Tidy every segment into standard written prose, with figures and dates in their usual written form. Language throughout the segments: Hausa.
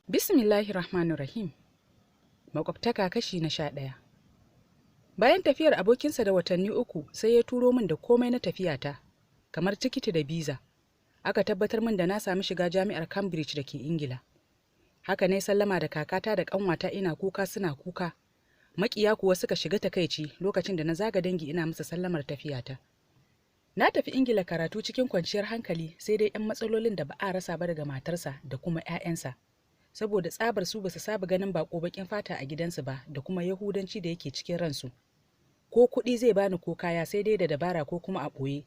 Bismillahirrahmanirrahim. Makwabtaka kashi na 11. Bayan tafiyar abokinsa da watanni 3 sai ya turo min da komai na tafiyata, kamar tikiti da biza. Aka tabbatar min da na sami shiga jami'ar Cambridge da ke Ingila. Haka ne sallama da kakata da ƙanwata ina kuka suna kuka. Maƙiya kuwa suka shiga takaici lokacin da na zaga dangi ina musu sallamar tafiyata. Na tafi Ingila karatu cikin kwanciyar hankali sai dai 'yan matsalolin da ba a rasa ba daga matarsa da kuma 'ya'yansa. Saboda tsabar su basu saba ganin bako bakin fata a gidansu ba da kuma yahudanci da yake cikin ransu. Ko kuɗi zai bani ko kaya sai dai da dabara ko kuma a ɓoye.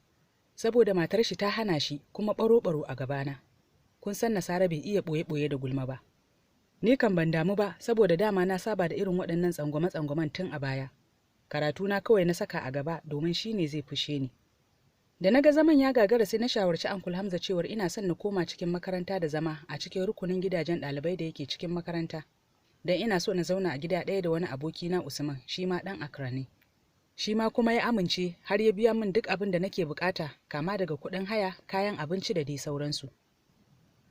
Saboda matar shi ta hana shi kuma ɓaro-ɓaro a gabana. Kun san Nasara bai iya ɓoye-ɓoye da gulma ba. Ni kan ban damu ba saboda dama na saba da irin waɗannan tsangwame-tsangwamen tun a baya. Karatuna kawai na saka a gaba domin shi ne zai fushe ni. Da na ga zaman ya gagara sai na shawarci Uncle Hamza cewar ina son na koma cikin makaranta da zama a cikin rukunin gidajen ɗalibai da yake cikin makaranta. Dan ina so na zauna a gida ɗaya da wani abokina Usman, shi ma ɗan Accra ne. Shi ma kuma ya amince har ya biya min duk abin da nake bukata, kama daga kuɗin haya, kayan abinci da dai sauransu.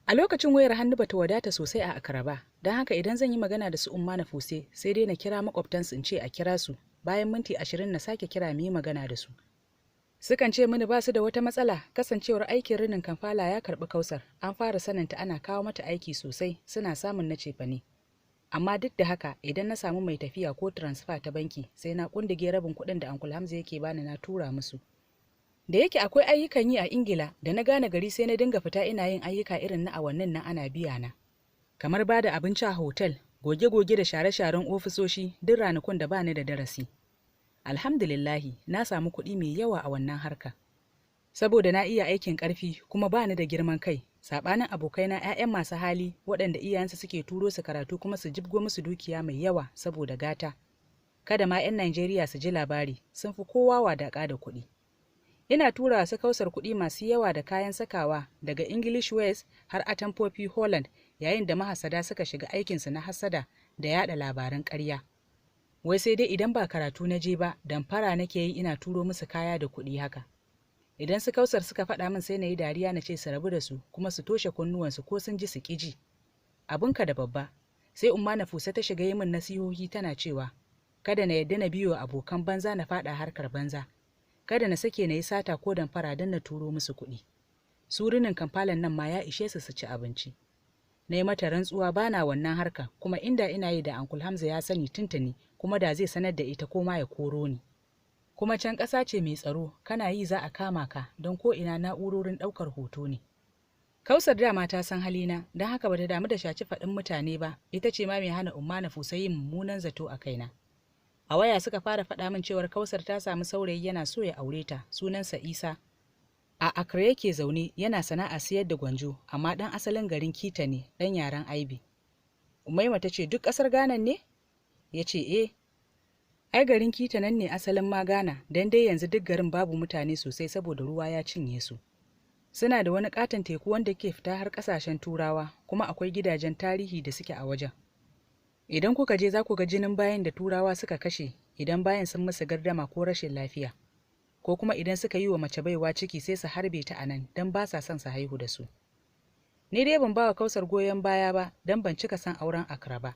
A lokacin wayar hannu bata wadata sosai a Accra ba, don haka idan zan yi magana da su Umma Nafuse sai dai na kira makwabtansu in ce a kira su, bayan minti 20 na sake kira mu yi magana da su. Sukan ce mini ba su da wata matsala, kasancewar aikin rinin Kamfala ya karɓi Kausar, an fara saninta ana kawo mata aiki sosai, suna samun na cefane. Amma duk da haka idan na samu mai tafiya ko transfer ta banki sai na kundige rabin kuɗin da Uncle Hamza yake bani na tura musu. Da yake akwai ayyukan yi a Ingila da na gane gari sai na dinga fita ina yin ayyuka irin na awannin nan ana biya na. Kamar bada abinci a hotel, goge-goge da share-sharen ofisoshi duk ranakun da bani da darasi. Alhamdulillahi na samu kuɗi mai yawa a wannan harka. Saboda na iya aikin ƙarfi kuma bani da girman kai, saɓanin abokaina 'ya'yan masu hali waɗanda iyayensu suke turo su karatu kuma su jibgo musu dukiya mai yawa saboda gata. Kada ma 'yan Najeriya su ji labari, sun fi kowa wadaƙa da kuɗi. Ina tura su Kausar kuɗi masu yawa da kayan sakawa daga English West har atamfofi Holland yayin da mahasada suka shiga aikinsu na hassada da yaɗa labaran ƙarya. Wai sai dai idan ba karatu na je ba, damfara nake yi ina turo musu kaya da kuɗi haka. Idan su Kausar suka faɗa min sai na yi dariya na ce su rabu da su kuma su toshe kunnuwansu ko sun ji su ƙiji. Abinka da babba, sai Umma Nafuse ta shiga yi min nasihohi tana cewa, kada na yadda na biyo abokan banza na faɗa harkar banza. Kada na sake na yi sata ko damfara don na turo musu kuɗi. Surinin Kamfalan nan ma ya ishe su ci abinci. Na yi mata rantsuwa bana wannan harka kuma inda ina yi da Uncle Hamza ya sani tuntuni kuma da zai sanar da ita ko ma ya koro ni. Kuma can ƙasa ce mai tsaro, kana yi za a kama ka don ko ina na'urorin ɗaukar hoto ne. Kausar dama ta san halina don haka bata damu da shaci faɗin mutane ba, ita ce ma mai hana Umma Nafuse yin mummunan zato a kaina. A waya suka fara faɗa min cewar Kausar ta samu saurayi yana so ya aure ta, sunansa Isa. A Accra yake zaune yana sana'a siyar da gwanjo, amma ɗan asalin garin Kita ne, ɗan yaren Aibi. Umaima ta ce duk ƙasar Ghana ne? Ya ce eh. Ai garin Kita nan ne asalin ma Ghana, don dai yanzu duk garin babu mutane sosai saboda ruwa ya cinye su. Suna da wani katon teku wanda ke fita har ƙasashen Turawa, kuma akwai gidajen tarihi da suke a wajen. Idan kuka je za ku ga jinin bayan da Turawa suka kashe idan bayan sun musu gardama ko rashin lafiya. Ko kuma idan suka yi wa mace baiwa ciki sai su harbe ta a nan don ba sa son su haihu da su. Ni dai ban ba wa Kausar goyon baya ba don ban cika son auren Accra ba.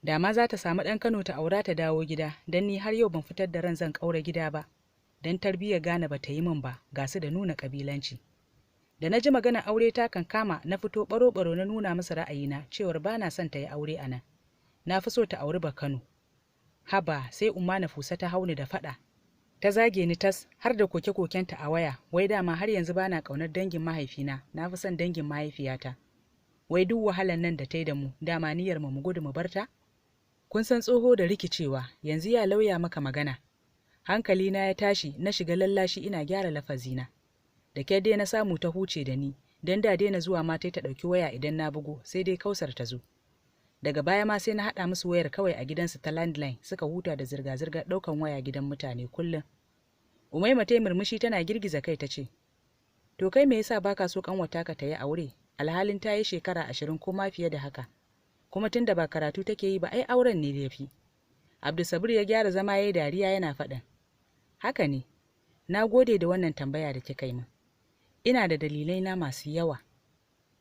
Da ma za ta samu ɗan Kano ta aura ta dawo gida don ni har yau ban fitar da ran zan ƙaura gida ba. Don tarbiyyar Ghana ba ta yi min ba, ga su da nuna ƙabilanci. Da na ji maganar aure ta kan kama na fito ɓaro-ɓaro na nuna musu ra'ayina cewar ba na son ta yi aure a nan. Na fi so ta auri ba Kano. Haba sai Umma Nafuse ta hauni da faɗa. Ta zage ni tas har da koke-kokenta a waya, wai dama har yanzu bana ƙaunar dangin mahaifina, na fi son dangin mahaifiyata. Wai duk wahalan nan da ta yi da mu, dama niyyar mu gudu mu barta? Kun san tsoho da rikicewa, yanzu ya lauya maka magana. Hankali na ya tashi, na shiga lallashi ina gyara lafazina. Da kyar dai na samu ta huce da ni, don da daina zuwa ma ta ɗauki waya idan na bugo, sai dai Kausar ta zo. Daga baya ma sai na haɗa musu wayar kawai a gidansu ta landline suka huta da zirga-zirgar ɗaukan waya gidan mutane kullum. Umaima ta yi murmushi tana girgiza kai ta ce, to kai me yasa baka so ƙanwata ka ta yi aure, alhalin ta yi shekara 20 ko ma fiye da haka, kuma tun da ba karatu take yi ba ai auren ne da ya fi. Abdulsabir ya gyara zama ya yi dariya yana faɗin, haka ne, na gode da wannan tambaya da kika yi min. Ina da dalilai na masu yawa.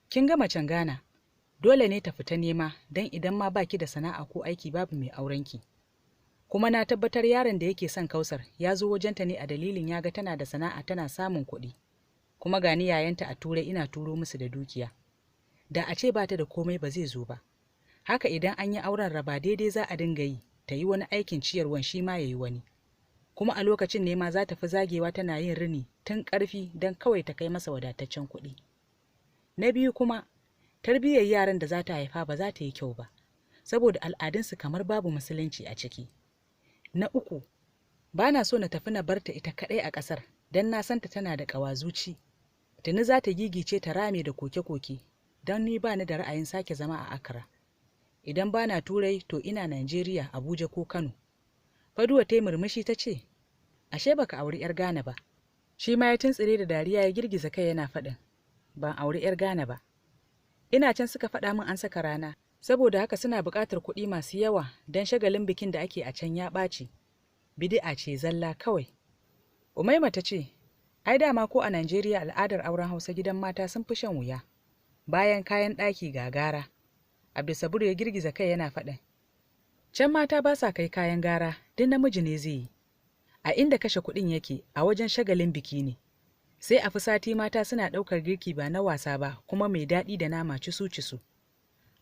Kin ga macen Ghana, dole ne ta fita nema don idan ma baki da sana'a ko aiki babu mai aurenki. Kuma na tabbatar yaron da yake son Kausar ya zo wajenta ne a dalilin ya ga tana da sana'a tana samun kuɗi. Kuma gani yayanta a Turai ina turo musu da dukiya. Da a ce ba ta da komai ba zai zo ba. Haka idan an yi auren raba daidai za a dinga yi, ta yi wani aikin ciyarwan shi ma ya yi wani. Kuma a lokacin ne ma za ta fi zagewa tana yin rini tun ƙarfi don kawai ta kai masa wadataccen kuɗi. Na biyu kuma, tarbiyyar yaran da za ta haifa ba za ta yi kyau ba, saboda al'adunsu kamar babu musulunci a ciki. Na uku, ba na so na tafi na barta ita kaɗai a ƙasar, don na santa tana da ƙawazuci. Tuni za ta gigice ta rame da koke-koke, don ni ba ni da ra'ayin sake zama a Accra. Idan ba na Turai to ina Najeriya, Abuja ko Kano. Faduwa ta yi murmushi ta ce, ashe baka auri 'yar Ghana ba. Shi ma ya tuntsire da dariya ya girgiza kai yana faɗin, ban auri 'yar Ghana ba. Ina can suka faɗa min an saka rana, saboda haka suna buƙatar kuɗi masu yawa don shagalin bikin da ake a can ya ɓaci. Bidi'a ce zalla kawai. Umaima ta ce, ai dama ko a Najeriya al'adar auren Hausa gidan mata sun fi shan wuya. Bayan kayan ɗaki gagara. Abdulsabur ya girgiza kai yana faɗin, can mata ba sa kai kayan gara, duk namiji ne zai yi. A inda kashe kuɗin yake a wajen shagalin biki ne. Sai a fi sati mata suna ɗaukar girki ba na wasa ba kuma mai daɗi da nama cisu-cisu.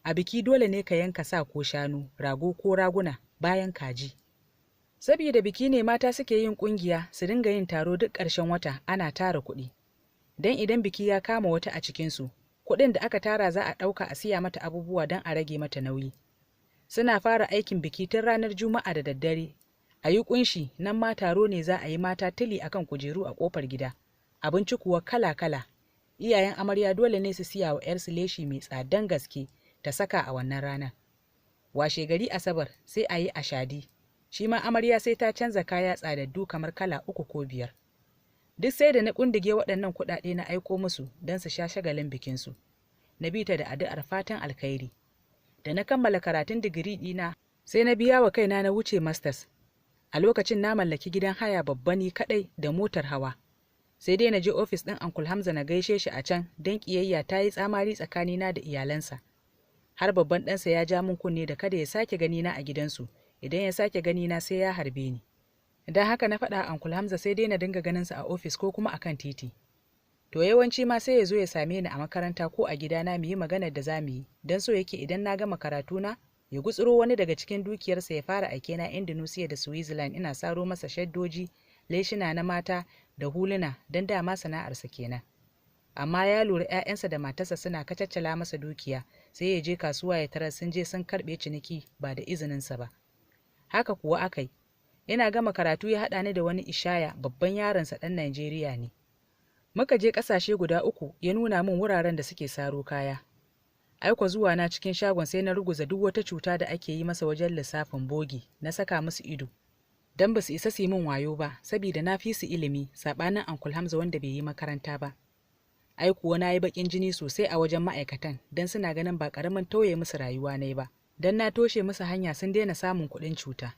A biki dole ne ka yanka sa ko shanu, rago ko raguna bayan kaji. Sabida biki ne mata suke yin ƙungiya su dinga yin taro duk ƙarshen wata ana tara kuɗi. Don idan biki ya kama wata a cikinsu, kuɗin da aka tara za a ɗauka a siya mata abubuwa don a rage mata nauyi. Suna fara aikin biki tun ranar Juma'a da daddare. A yi ƙunshi nan ma taro ne za a yi mata tili akan kujeru a ƙofar gida. Abinci kuwa kala-kala. Iyayen amarya dole ne su siya wa 'yarsu leshi mai tsadan gaske ta saka a wannan rana. Washe gari Asabar sai a yi ashadi. Shi ma amarya sai ta canza kaya tsadaddu kamar kala 3 ko 5. Duk sai da na kundige waɗannan kuɗaɗe na aiko musu don su sha shagalin bikinsu. Na bi ta da addu'ar fatan alkhairi. Da na kammala karatun digiri ɗina sai na biya wa kaina na wuce masters. A lokacin na mallaki gidan haya babba ni kaɗai da motar hawa. Sai dai na je ofis ɗin Uncle Hamza na gaishe shi a can don ƙiyayya ta yi tsamari tsakanina da iyalansa. Har babban ɗansa ya ja min kunne da kada ya sake ganina a gidansu, idan ya sake ganina sai ya harbe ni. Don haka na faɗa a Uncle Hamza sai dai na dinga ganinsa a ofis ko kuma akan titi. To yawanci ma sai ya zo ya same ni a makaranta ko a gidana mu yi maganar da za mu yi, don so yake idan na gama karatuna ya gutsuro wani daga cikin dukiyarsa ya fara aike na Indonesia da Switzerland ina saro masa shaddoji, leshina na mata da huluna don dama sana'arsa kenan. Amma ya lura 'ya'yansa da matarsa suna kacaccala masa dukiya, sai ya je kasuwa ya tarar sun je sun karɓe ciniki ba da izininsa ba. Haka kuwa akai. Ina gama karatu ya haɗa ni da wani Ishaya, babban yaronsa ɗan Najeriya ne. Muka je ƙasashe guda 3 ya nuna min wuraren da suke saro kaya. Aiko zuwa na cikin shagon sai na ruguza duk wata cuta da ake yi masa wajen lissafin bogi, na saka musu ido. Dan ba su isa su yi min wayo ba, saboda na fi su ilimi, saɓanin Uncle Hamza wanda bai yi makaranta ba. Ai kuwa na yi baƙin jini sosai a wajen ma'aikatan, don suna ganin ba ƙaramin tauye musu rayuwa ne ba, don na toshe musu hanya sun daina samun kuɗin cuta.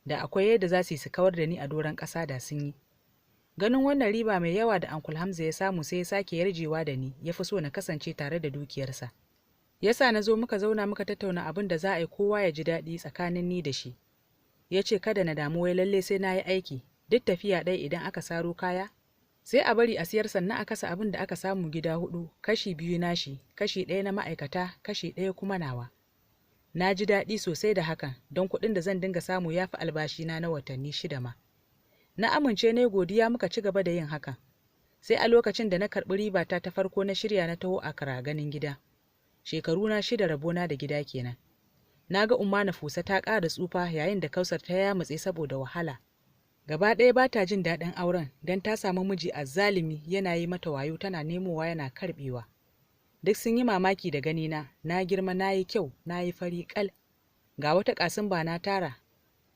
Da akwai yadda za su yi su kawar da ni a doron ƙasa da sun yi. Ganin wannan riba mai yawa da Uncle Hamza ya samu sai ya sake yarjewa da ni, ya fi so na kasance tare da dukiyarsa. Yasa na zo muka zauna muka tattauna abin da za a yi kowa ya ji daɗi tsakanin ni da shi. Ya ce kada na damu wai lalle sai na yi aiki, duk tafiya ɗaya idan aka saro kaya, sai a bari a siyar sannan a kasa abin da aka samu gida 4, kashi 2 nashi, kashi 1 na ma'aikata, kashi 1 kuma nawa. Na ji daɗi sosai da hakan, don kuɗin da zan dinga samu ya fi albashina na watanni 6 ma. Na amince ne godiya muka ci gaba da yin hakan. Sai a lokacin da na karɓi ribata ta farko na shirya na taho Accra ganin gida. Shekaru na 6 rabona da gida kenan. Na ga Umma Nafusa ta ƙara tsufa yayin da Kausar ta yamutse saboda wahala. Gaba ɗaya ba ta jin daɗin auren don ta samu miji azzalimi yana yi mata wayo tana nemowa yana karɓewa. Duk sun yi mamaki da ganina, na girma na yi kyau, na yi fari ƙal. Ga wata ƙasin ba na tara.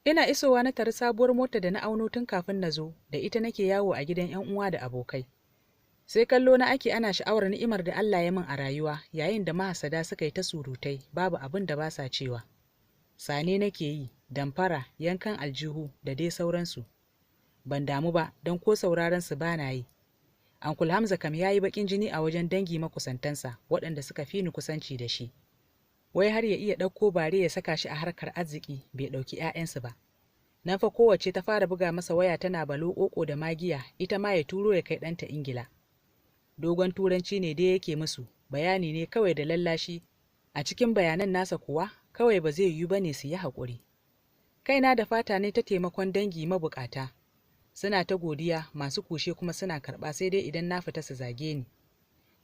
Ina isowa na tari sabuwar mota da na auno tun kafin na zo, da ita nake yawo a gidan 'yan uwa da abokai. Sai kallo na ake ana sha'awar ni'imar da Allah ya min a rayuwa, yayin da mahasada suka yi ta surutai, babu abin da ba sa cewa. Sane nake yi, damfara, yankan aljihu da dai sauransu. Ban damu ba, don ko sauraron su bana yi. Uncle Hamza kam ya yi baƙin jini a wajen dangi makusantansa, waɗanda suka fi ni kusanci da shi. wai har ya iya ɗauko bare ya saka shi a harkar arziki bai ɗauki 'ya'yansu ba. Nan fa kowace ta fara buga masa waya tana balo ƙoƙo da magiya ita ma ya turo ya kai ɗanta Ingila. Dogon turanci ne dai yake musu, bayani ne kawai da lallashi, a cikin bayanan nasa kuwa kawai ba zai yiwu ba ne su yi haƙuri. Kaina da fata ne ta taimakon dangi mabukata, suna ta godiya, masu kushe kuma suna karɓa, sai dai idan na fita su zage ni.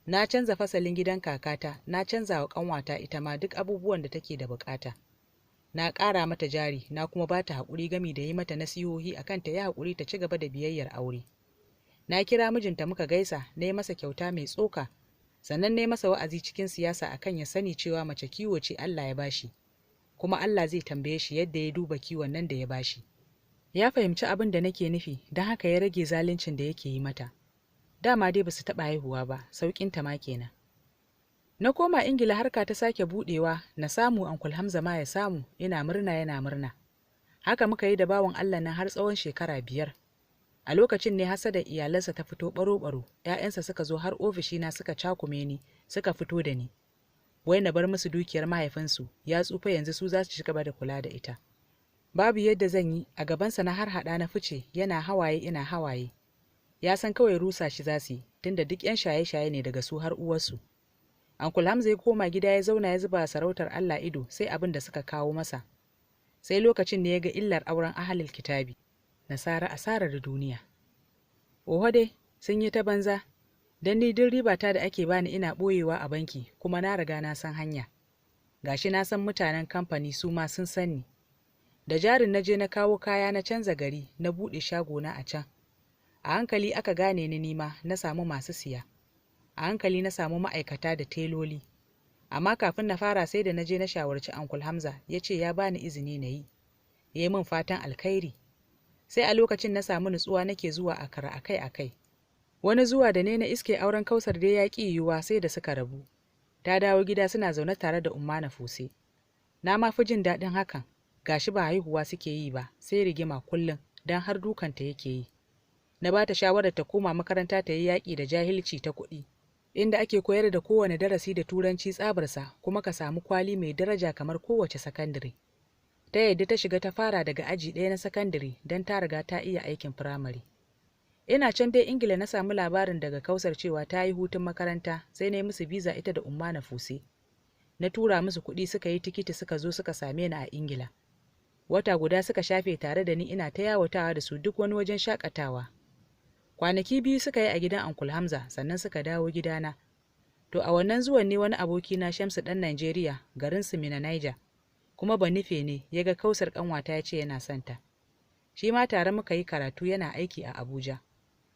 Na canza fasalin gidan kakata, na canza wa ƙanwata ita ma duk abubuwan da take da bukata. Na ƙara mata jari, na kuma ba ta haƙuri gami da yi mata nasihohi akan ta yi haƙuri ta ci gaba da biyayyar aure. Na kira mijinta muka gaisa, na yi masa kyauta mai tsoka, sannan na yi masa wa'azi cikin siyasa akan ya sani cewa mace kiwo ce Allah ya bashi, kuma Allah zai tambaye shi yadda ya duba kiwon nan da ya bashi. Ya fahimci abin da nake nufi, don haka ya rage zaluncin da yake yi mata. Dama dai basu taɓa haihuwa ba, sauƙinta ma kenan. Na koma Ingila, harka ta sake buɗewa, na samu Uncle Hamza ma ya samu, ina murna yana murna. Haka muka yi da bawan Allah nan har tsawon shekara 5. A lokacin ne hasadar iyalansa ta fito ɓaro-ɓaro, ‘ya'yansa suka zo har ofishina suka cakume ni, suka fito da ni. Wai na bar musu dukiyar mahaifinsu, ya tsufa yanzu su za su ci gaba da kula da ita. Babu yadda zan yi, a gabansa na har haɗa na fice, yana hawaye ina hawaye. Ya san kawai rusa shi za su yi, tunda duk 'yan shaye-shaye ne daga su har uwarsu. Uncle Hamza ya koma gida ya zauna ya zuba sarautar Allah ido sai abin da suka kawo masa. Sai lokacin ne ya ga illar auren ahalil kitabi. Nasara asarar duniya. Oho dai, sun yi ta banza, don ni duk ribata da ake bani ina ɓoyewa a banki, kuma na riga na san hanya. Gashi na san mutanen kamfani su ma sun sani. Da jarin na je na kawo kaya na canza gari, na buɗe shagona a can. A hankali aka gane ni nima, na samu masu siya. A hankali na samu ma'aikata da teloli. Amma kafin na fara sai da na je na shawarci Uncle Hamza, ya ce ya bani izini na yi. Ya yi min fatan alkhairi. Sai a lokacin na samu nutsuwa nake zuwa Accra akai-akai. Wani zuwa da ne na iske auren Kausar dai ya ƙi yiwuwa sai da suka rabu. Ta dawo gida suna zaune tare da Umma Nafuse. Na ma fi jin daɗin hakan, gashi ba haihuwa suke yi ba, sai rigima kullum, don har dukanta yake yi. Na ba ta shawarar ta koma makaranta ta yi yaƙi da jahilci ta kuɗi, inda ake koyar da kowane darasi da turanci tsabarsa, kuma ka samu kwali mai daraja kamar kowace sakandare. Ta yadda ta shiga ta fara daga aji 1 na sakandare don ta riga ta iya aikin firamare. Ina can dai Ingila na samu labarin daga Kausar cewa ta yi hutun makaranta, sai na yi musu biza ita da Umma Nafuse. Na tura musu kuɗi suka yi tikiti suka zo suka same ni a Ingila. Wata guda suka shafe tare da ni ina ta yawatawa da su duk wani wajen shakatawa. Kwanaki 2 suka yi a gidan Uncle Hamza sannan suka dawo gidana. To a wannan zuwan ne wani abokina Shamsu ɗan Najeriya, garin su Mina Niger, kuma ba nufe ne ya ga Kausar ƙanwata ya ce yana son ta. Shi ma tare muka yi karatu, yana aiki a Abuja,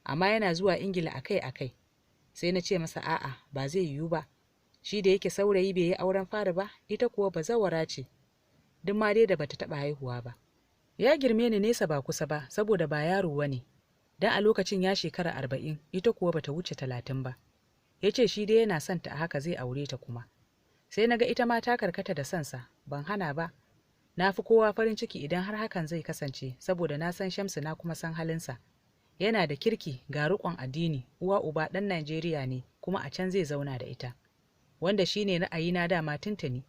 amma yana zuwa Ingila akai-akai. Sai na ce masa a'a ba zai yiwu ba, shi da yake saurayi bai yi auren fari ba, ita kuwa bazawara ce, duk ma dai da bata taɓa haihuwa ba. Ya girme ni nesa ba kusa ba, saboda ba yaro bane, dan a lokacin ya shekara 40, ita kuwa bata wuce 30 ba. Ya ce shi dai yana son ta a haka zai aure ta kuma. Sai na ga ita ma ta karkata da sansa, ban hana ba. Na fi kowa farin ciki idan har hakan zai kasance, saboda na san Shamsu na kuma san halinsa. Yana da kirki, ga riƙon addini, uwa uba ɗan Najeriya ne, kuma a can zai zauna da ita, wanda shine ra'ayina dama tuntuni.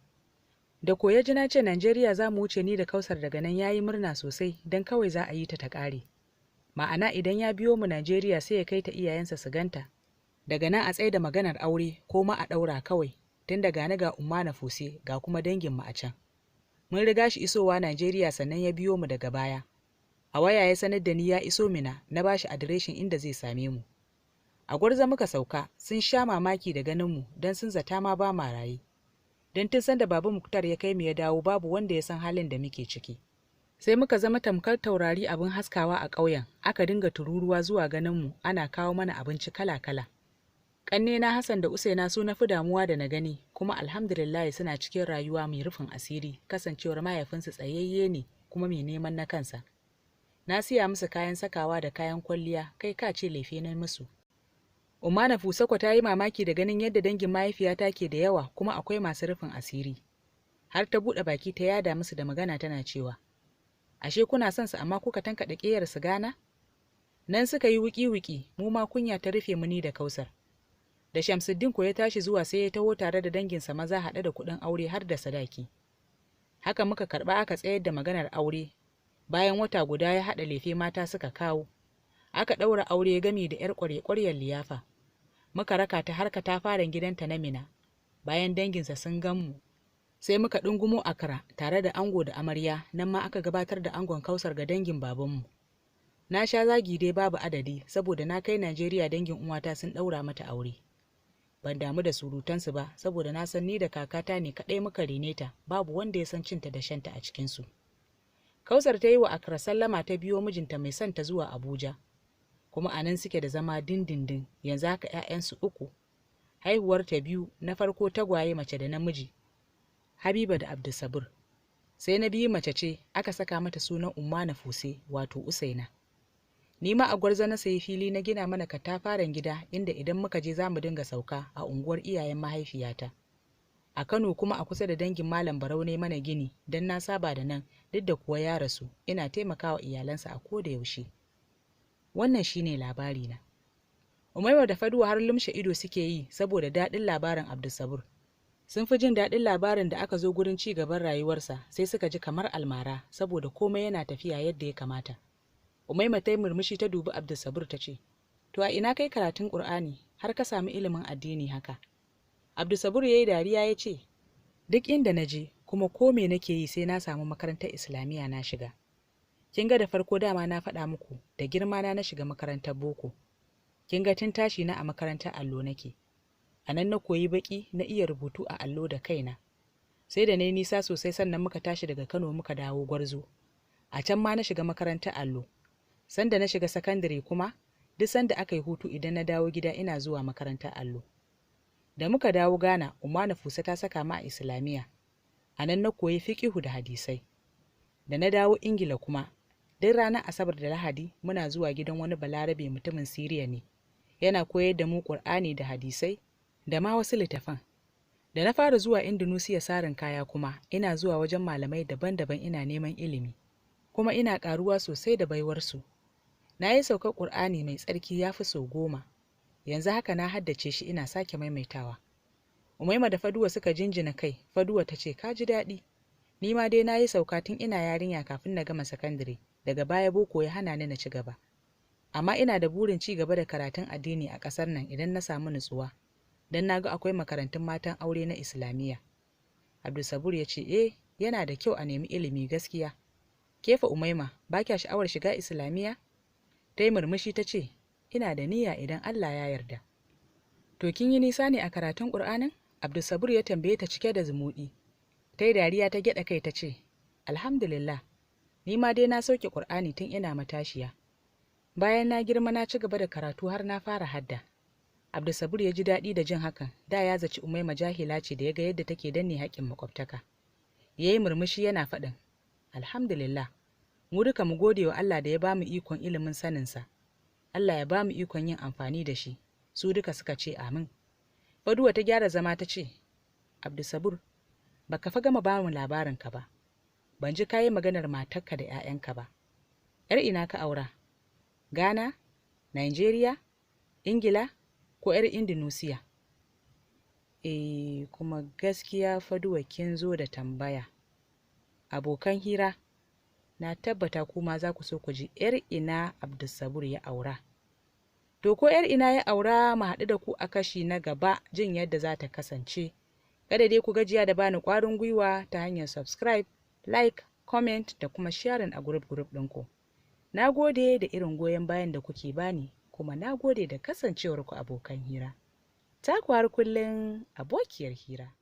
Da ko ya ji na ce Najeriya za mu wuce ni da Kausar daga nan, ya yi murna sosai, don kawai za a yi ta ƙare. Ma'ana idan ya biyo mu Najeriya sai ya kai ta iyayensa su ganta. Daga nan a tsaye da maganar aure ko ma a ɗaura kawai, tun daga ni ga Umma Nafuse ga kuma danginmu a can. Mun riga shi isowa Najeriya sannan ya biyo mu daga baya. A waya ya sanar da ni ya iso Mina, na ba shi adireshin inda zai same mu. A Gwarza muka sauka, sun sha mamaki da ganin mu don sun zata ma ba ma raye. Don tun san da Baba Muktar ya kai mu ya dawo babu wanda ya san halin da muke ciki. Sai muka zama tamkar taurari abin haskawa a ƙauyen, aka dinga tururuwa zuwa ganin mu, ana kawo mana abinci kala-kala. Ƙannena Hassan da Usaina su na fi damuwa da na gani, kuma alhamdulillah suna cikin rayuwa mai rufin asiri, kasancewar mahaifinsu tsayayye ne kuma mai neman na kansa. Na siya musu kayan sakawa da kayan kwalliya, kai ka ce laife na musu. Umma Nafusako ta yi mamaki da ganin yadda dangin mahaifiyata ke da yawa kuma akwai masu rufin asiri. Har ta buɗe baki ta yada musu da magana tana cewa, ashe kuna son su amma kuka tankaɗe ƙeyar su gana? Nan suka yi wuki-wuki, mu ma kunya ta rufe mu ni da Kausar. Da Shamsuddin ko ya tashi zuwa sai ya taho tare da danginsa maza haɗe da kuɗin aure har da sadaki. Haka muka karɓa aka tsayar da maganar aure. Bayan wata guda ya haɗa lefe mata suka kawo. Aka ɗaura aure gami da 'yar ƙwarya-ƙwaryar liyafa. Muka raka ta har katafaren gidanta na Mina. Bayan danginsa sun gan mu, sai muka ɗungumo Accra tare da ango da amarya, nan ma aka gabatar da angon Kausar ga dangin babanmu. Na sha zagi dai babu adadi saboda na kai Najeriya dangin uwata sun ɗaura mata aure. Ban damu da surutansu ba saboda na san ni da kakata ne kaɗai muka rene ta, babu wanda ya san cinta da shanta a cikinsu. Kausar ta yi wa Accra sallama ta biyo mijinta mai son ta zuwa Abuja. Kuma a nan suke da zama dindindin, yanzu haka 'ya'yansu 3. Haihuwar ta 2, na farko tagwaye mace da namiji, Habiba da Abdulsabur. Sai na biyu mace ce, aka saka mata sunan Umma Nafuse, wato Usaina. Ni ma a Gwarzo na sayi fili na gina mana katafaren gida inda idan muka je za mu dinga sauka a unguwar iyayen mahaifiyata. A Kano kuma a kusa da dangin Malam Barau ne mana gini, don na saba da nan, duk da kuwa ya rasu, ina taimakawa iyalansa a koda yaushe. Wannan shine labarina. Umaima da Faduwa har lumshe ido suke yi saboda daɗin labarin Abdulsabur. Sun fi jin daɗin labarin da aka zo gurin ci gaban rayuwarsa, sai suka ji kamar almara saboda komai yana tafiya yadda ya kamata. Umaima ta yi murmushi ta dubi Abdulsabur ta ce, to a ina kai karatun Ƙur'ani har ka samu ilimin addini haka? Abdulsabur ya yi dariya ya ce, duk inda na je kuma ko me nake yi sai na samu makarantar Islamiyya na shiga. Kin ga da farko dama na faɗa muku da girma na shiga makarantar boko. Kin ga tun tashi na a makarantar allo nake. A nan na koyi baki na iya rubutu a allo da kaina. Sai da na yi nisa sosai sannan muka tashi daga Kano muka dawo Gwarzo. A can ma na shiga makarantar allo. Sanda na shiga sakandare kuma, duk sanda aka yi hutu idan na dawo gida ina zuwa makarantar allo. Da muka dawo Ghana, Umma Nafuse ta saka mu a Islamiyya. A nan na koyi fiqihu da hadisai. Da na dawo Ingila kuma, duk ranar Asabar da Lahadi muna zuwa gidan wani Balarabe mutumin Siriya ne. Yana koyar da mu Ƙur'ani da hadisai da ma wasu littafan. Da na fara zuwa Indonesia sarin kaya kuma, ina zuwa wajen malamai daban-daban ina neman ilimi. Kuma ina ƙaruwa sosai da baiwarsu. Na yi saukar Ƙur'ani mai tsarki ya fi sau 10. Yanzu haka na haddace shi ina sake maimaitawa. Umaima da Faduwa suka jinjina kai. Faduwa ta ce, ka ji daɗi. Ni ma dai na yi sauka tun ina yarinya kafin na gama sakandare. Daga baya boko ya hana ni na ci gaba. Amma ina da burin ci gaba da karatun addini a ƙasar nan idan na samu nutsuwa. Don na ga akwai makarantun matan aure na Islamiyya. Abdulsabur ya ce, yana da kyau a nemi ilimi gaskiya. Kefa Umaima, ba kya sha'awar shiga Islamiyya? Ta yi murmushi ta ce, ina da niyya idan Allah ya yarda. To kin yi nisa ne a karatun Ƙur'anin? Abdulsabur ya tambaye ta cike da zumuɗi. Ta yi dariya ta gyaɗa kai ta ce, alhamdulillah, ni ma dai na sauke Ƙur'ani tun ina matashiya. Bayan na girma na ci gaba da karatu har na fara hadda. Abdulsabur ya ji daɗi da jin hakan, da ya zaci Umaima jahila ce da ya ga yadda take danne haƙƙin makwabtaka. Ya yi murmushi yana faɗin, alhamdulillah, mu duka mu gode wa Allah da ya ba mu ikon ilimin saninsa. Allah ya ba mu ikon yin amfani da shi. Su duka suka ce amin. Faduwa ta gyara zama ta ce, Abdulsabur, baka fa gama ba mu labarinka ba. Ban ji kayi maganar matarka da 'ya'yanka ba. 'Yar ina ka aura? Ghana, Nigeria, Ingila ko 'yar Indonesia? Kuma gaskiya Faduwa kin zo da tambaya. Abokan hira, na tabbata kuma za ku so ku ji 'yar ina Abdulsabur ya aura. To ko 'yar ina ya aura mu haɗu da ku a kashi na gaba jin yadda za ta kasance. Kada dai ku gajiya da bani ƙwarin gwiwa ta hanyar subscribe, like, comment da kuma sharing a group ɗinku. Na gode da irin goyon bayan da kuke bani, kuma na gode da kasancewarku abokan hira. Ta har kullum abokiyar hira.